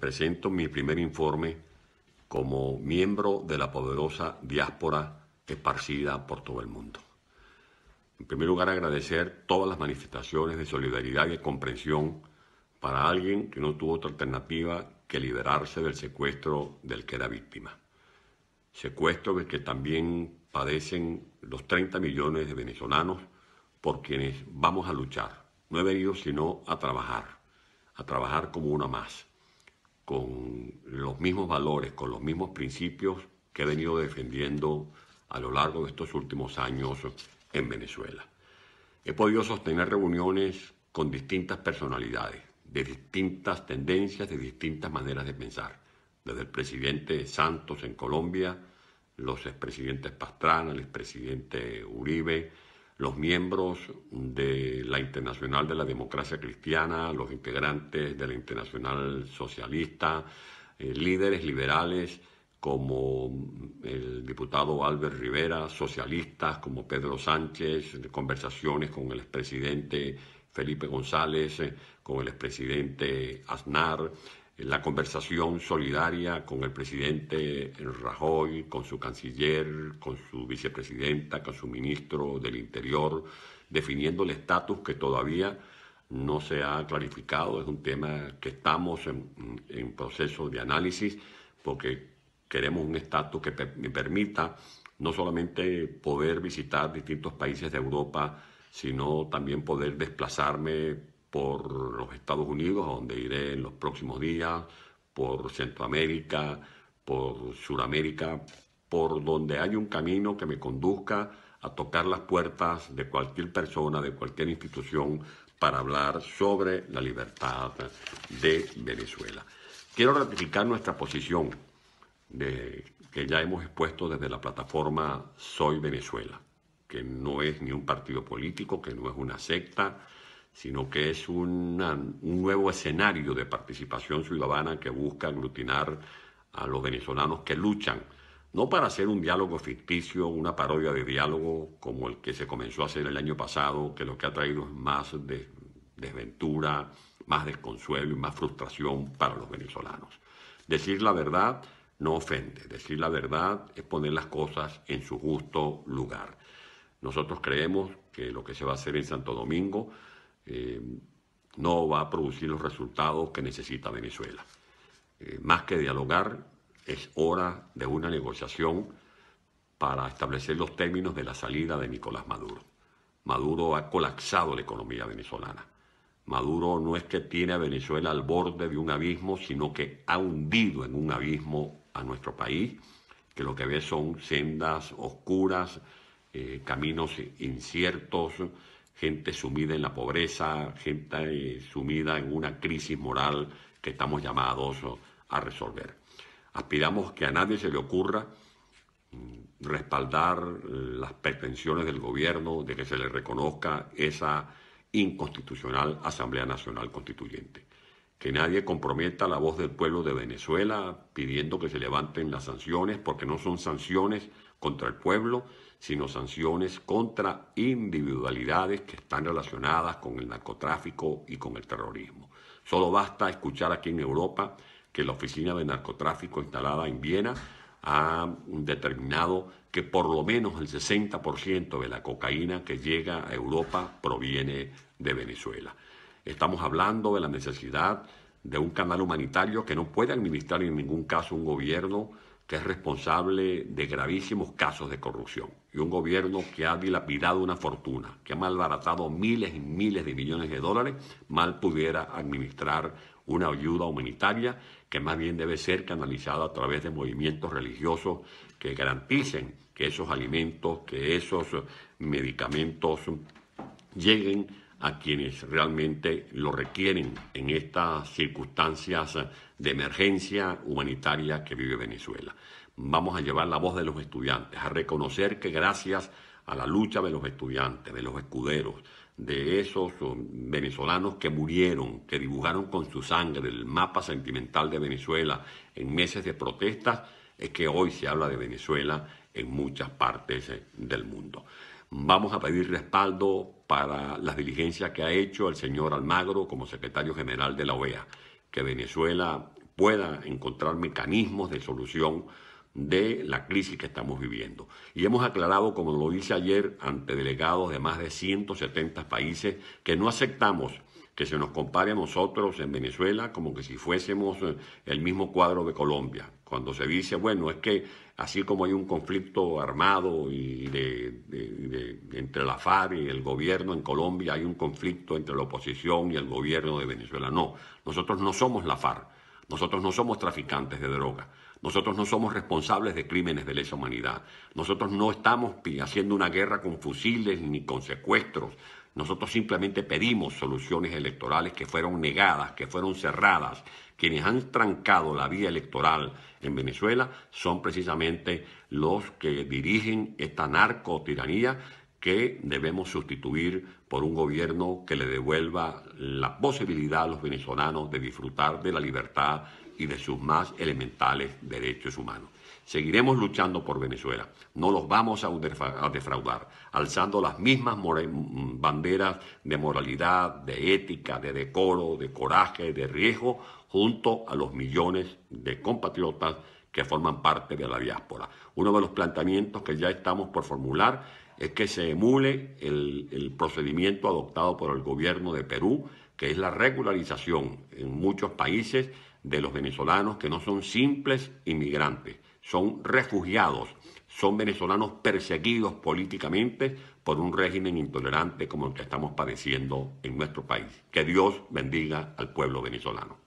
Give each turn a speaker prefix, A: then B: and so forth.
A: presento mi primer informe como miembro de la poderosa diáspora esparcida por todo el mundo. En primer lugar, agradecer todas las manifestaciones de solidaridad y comprensión para alguien que no tuvo otra alternativa que liberarse del secuestro del que era víctima. Secuestro del que también padecen los 30 millones de venezolanos por quienes vamos a luchar. No he venido sino a trabajar como uno más, con los mismos valores, con los mismos principios que he venido defendiendo a lo largo de estos últimos años en Venezuela. He podido sostener reuniones con distintas personalidades, de distintas tendencias, de distintas maneras de pensar, desde el presidente Santos en Colombia, los expresidentes Pastrana, el expresidente Uribe, los miembros de la Internacional de la Democracia Cristiana, los integrantes de la Internacional Socialista, líderes liberales como el diputado Albert Rivera, socialistas como Pedro Sánchez, conversaciones con el expresidente Felipe González, con el expresidente Aznar, la conversación solidaria con el presidente Rajoy, con su canciller, con su vicepresidenta, con su ministro del Interior, definiendo el estatus que todavía no se ha clarificado. Es un tema que estamos en proceso de análisis porque queremos un estatus que me permita no solamente poder visitar distintos países de Europa, sino también poder desplazarme por los Estados Unidos, a donde iré en los próximos días, por Centroamérica, por Sudamérica, por donde hay un camino que me conduzca a tocar las puertas de cualquier persona, de cualquier institución, para hablar sobre la libertad de Venezuela. Quiero ratificar nuestra posición que ya hemos expuesto desde la plataforma Soy Venezuela, que no es ni un partido político, que no es una secta, sino que es un nuevo escenario de participación ciudadana que busca aglutinar a los venezolanos que luchan, no para hacer un diálogo ficticio, una parodia de diálogo como el que se comenzó a hacer el año pasado, que lo que ha traído es más desventura, más desconsuelo y más frustración para los venezolanos. Decir la verdad no ofende, decir la verdad es poner las cosas en su justo lugar. Nosotros creemos que lo que se va a hacer en Santo Domingo no va a producir los resultados que necesita Venezuela. Más que dialogar, es hora de una negociación para establecer los términos de la salida de Nicolás Maduro. Maduro ha colapsado la economía venezolana. Maduro no es que tiene a Venezuela al borde de un abismo, sino que ha hundido en un abismo a nuestro país, que lo que ve son sendas oscuras, caminos inciertos, gente sumida en la pobreza, gente sumida en una crisis moral que estamos llamados a resolver. Aspiramos que a nadie se le ocurra respaldar las pretensiones del gobierno de que se le reconozca esa inconstitucional Asamblea Nacional Constituyente. Que nadie comprometa la voz del pueblo de Venezuela pidiendo que se levanten las sanciones, porque no son sanciones contra el pueblo, sino sanciones contra individualidades que están relacionadas con el narcotráfico y con el terrorismo. Solo basta escuchar aquí en Europa que la oficina de narcotráfico instalada en Viena ha determinado que por lo menos el 60% de la cocaína que llega a Europa proviene de Venezuela. Estamos hablando de la necesidad de un canal humanitario que no puede administrar en ningún caso un gobierno que es responsable de gravísimos casos de corrupción, y un gobierno que ha dilapidado una fortuna, que ha malbaratado miles y miles de millones de dólares, mal pudiera administrar una ayuda humanitaria que más bien debe ser canalizada a través de movimientos religiosos que garanticen que esos alimentos, que esos medicamentos lleguen a quienes realmente lo requieren en estas circunstancias de emergencia humanitaria que vive Venezuela. Vamos a llevar la voz de los estudiantes, a reconocer que gracias a la lucha de los estudiantes, de los escuderos, de esos venezolanos que murieron, que dibujaron con su sangre el mapa sentimental de Venezuela en meses de protestas, es que hoy se habla de Venezuela en muchas partes del mundo. Vamos a pedir respaldo para las diligencias que ha hecho el señor Almagro como secretario general de la OEA, que Venezuela pueda encontrar mecanismos de solución de la crisis que estamos viviendo. Y hemos aclarado, como lo hice ayer, ante delegados de más de 170 países, que no aceptamos que se nos compare a nosotros en Venezuela como que si fuésemos el mismo cuadro de Colombia. Cuando se dice, bueno, es que así como hay un conflicto armado entre la FARC y el gobierno en Colombia, hay un conflicto entre la oposición y el gobierno de Venezuela. No, nosotros no somos la FARC, nosotros no somos traficantes de droga. Nosotros no somos responsables de crímenes de lesa humanidad. Nosotros no estamos haciendo una guerra con fusiles ni con secuestros. Nosotros simplemente pedimos soluciones electorales que fueron negadas, que fueron cerradas. Quienes han trancado la vía electoral en Venezuela son precisamente los que dirigen esta narcotiranía que debemos sustituir por un gobierno que le devuelva la posibilidad a los venezolanos de disfrutar de la libertad y de sus más elementales derechos humanos. Seguiremos luchando por Venezuela, no los vamos a defraudar, alzando las mismas banderas de moralidad, de ética, de decoro, de coraje, de riesgo, junto a los millones de compatriotas que forman parte de la diáspora. Uno de los planteamientos que ya estamos por formular es que se emule el procedimiento adoptado por el gobierno de Perú, que es la regularización en muchos países de los venezolanos que no son simples inmigrantes, son refugiados, son venezolanos perseguidos políticamente por un régimen intolerante como el que estamos padeciendo en nuestro país. Que Dios bendiga al pueblo venezolano.